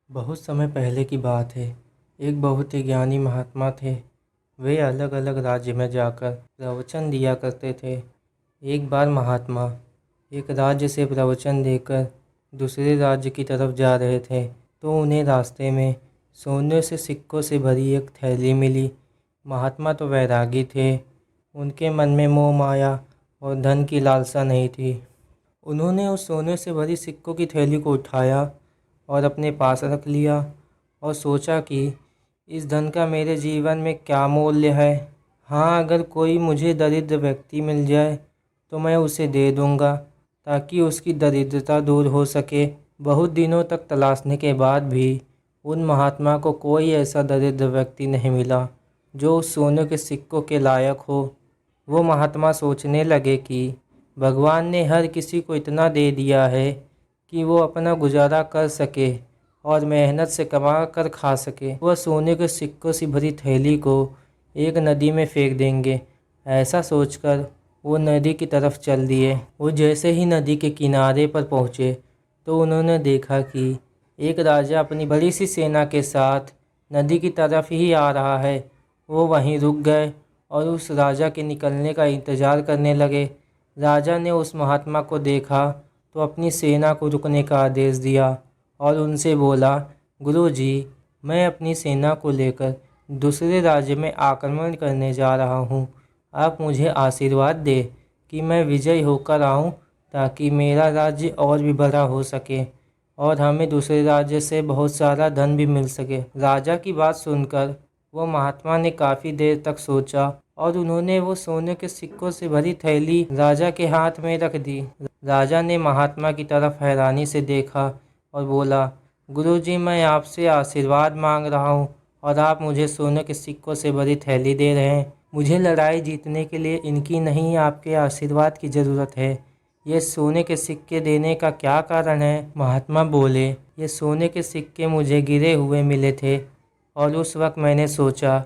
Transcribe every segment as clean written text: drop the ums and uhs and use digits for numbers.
बहुत समय पहले की बात है। एक बहुत ही ज्ञानी महात्मा थे। वे अलग अलग राज्य में जाकर प्रवचन दिया करते थे। एक बार महात्मा एक राज्य से प्रवचन देकर दूसरे राज्य की तरफ जा रहे थे, तो उन्हें रास्ते में सोने से सिक्कों से भरी एक थैली मिली। महात्मा तो वैरागी थे। उनके मन में मोह माया और धन की लालसा नहीं थी। उन्होंने उस सोने से भरी सिक्कों की थैली को उठाया और अपने पास रख लिया और सोचा कि इस धन का मेरे जीवन में क्या मूल्य है। हाँ, अगर कोई मुझे दरिद्र व्यक्ति मिल जाए तो मैं उसे दे दूँगा ताकि उसकी दरिद्रता दूर हो सके। बहुत दिनों तक तलाशने के बाद भी उन महात्मा को कोई ऐसा दरिद्र व्यक्ति नहीं मिला जो उस सोने के सिक्कों के लायक हो। वो महात्मा सोचने लगे कि भगवान ने हर किसी को इतना दे दिया है कि वो अपना गुजारा कर सके और मेहनत से कमा कर खा सके। वह सोने के सिक्कों से भरी थैली को एक नदी में फेंक देंगे। ऐसा सोचकर वो नदी की तरफ चल दिए। वो जैसे ही नदी के किनारे पर पहुँचे तो उन्होंने देखा कि एक राजा अपनी बड़ी सी सेना के साथ नदी की तरफ ही आ रहा है। वो वहीं रुक गए और उस राजा के निकलने का इंतज़ार करने लगे। राजा ने उस महात्मा को देखा तो अपनी सेना को रुकने का आदेश दिया और उनसे बोला, गुरुजी, मैं अपनी सेना को लेकर दूसरे राज्य में आक्रमण करने जा रहा हूँ। आप मुझे आशीर्वाद दें कि मैं विजयी होकर आऊँ ताकि मेरा राज्य और भी बड़ा हो सके और हमें दूसरे राज्य से बहुत सारा धन भी मिल सके। राजा की बात सुनकर वो महात्मा ने काफ़ी देर तक सोचा और उन्होंने वो सोने के सिक्कों से भरी थैली राजा के हाथ में रख दी। राजा ने महात्मा की तरफ हैरानी से देखा और बोला, गुरुजी, मैं आपसे आशीर्वाद मांग रहा हूँ और आप मुझे सोने के सिक्कों से भरी थैली दे रहे हैं। मुझे लड़ाई जीतने के लिए इनकी नहीं, आपके आशीर्वाद की ज़रूरत है। ये सोने के सिक्के देने का क्या कारण है? महात्मा बोले, ये सोने के सिक्के मुझे गिरे हुए मिले थे और उस वक्त मैंने सोचा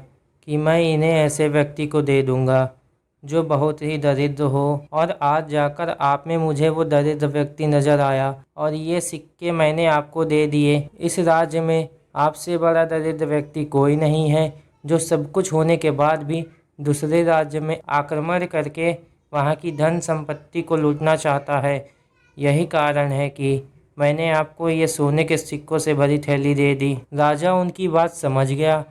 कि मैं इन्हें ऐसे व्यक्ति को दे दूंगा जो बहुत ही दरिद्र हो, और आज जाकर आप में मुझे वो दरिद्र व्यक्ति नज़र आया और ये सिक्के मैंने आपको दे दिए। इस राज्य में आपसे बड़ा दरिद्र व्यक्ति कोई नहीं है जो सब कुछ होने के बाद भी दूसरे राज्य में आक्रमण करके वहाँ की धन संपत्ति को लूटना चाहता है। यही कारण है कि मैंने आपको ये सोने के सिक्कों से भरी थैली दे दी। राजा उनकी बात समझ गया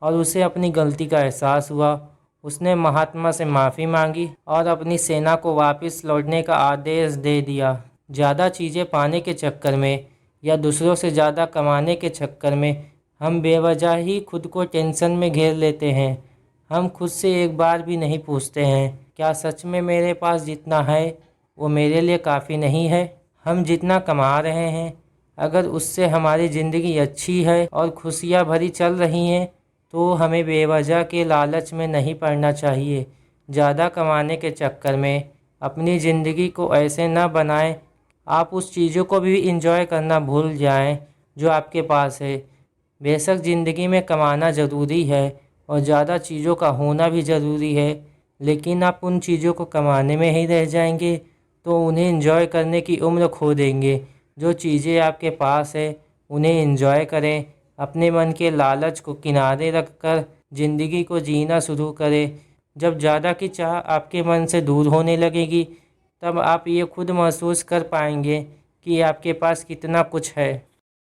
और उसे अपनी गलती का एहसास हुआ। उसने महात्मा से माफ़ी मांगी और अपनी सेना को वापस लौटने का आदेश दे दिया। ज़्यादा चीज़ें पाने के चक्कर में या दूसरों से ज़्यादा कमाने के चक्कर में हम बेवजह ही खुद को टेंशन में घेर लेते हैं। हम खुद से एक बार भी नहीं पूछते हैं, क्या सच में मेरे पास जितना है वो मेरे लिए काफ़ी नहीं है? हम जितना कमा रहे हैं, अगर उससे हमारी ज़िंदगी अच्छी है और खुशियाँ भरी चल रही हैं तो हमें बेवजह के लालच में नहीं पड़ना चाहिए। ज़्यादा कमाने के चक्कर में अपनी ज़िंदगी को ऐसे न बनाएं आप उस चीज़ों को भी इंजॉय करना भूल जाएं जो आपके पास है। बेशक ज़िंदगी में कमाना ज़रूरी है और ज़्यादा चीज़ों का होना भी ज़रूरी है, लेकिन आप उन चीज़ों को कमाने में ही रह जाएंगे तो उन्हें एंजॉय करने की उम्र खो देंगे। जो चीज़ें आपके पास है उन्हें एंजॉय करें। अपने मन के लालच को किनारे रखकर ज़िंदगी को जीना शुरू करें। जब ज़्यादा की चाह आपके मन से दूर होने लगेगी तब आप ये खुद महसूस कर पाएंगे कि आपके पास कितना कुछ है।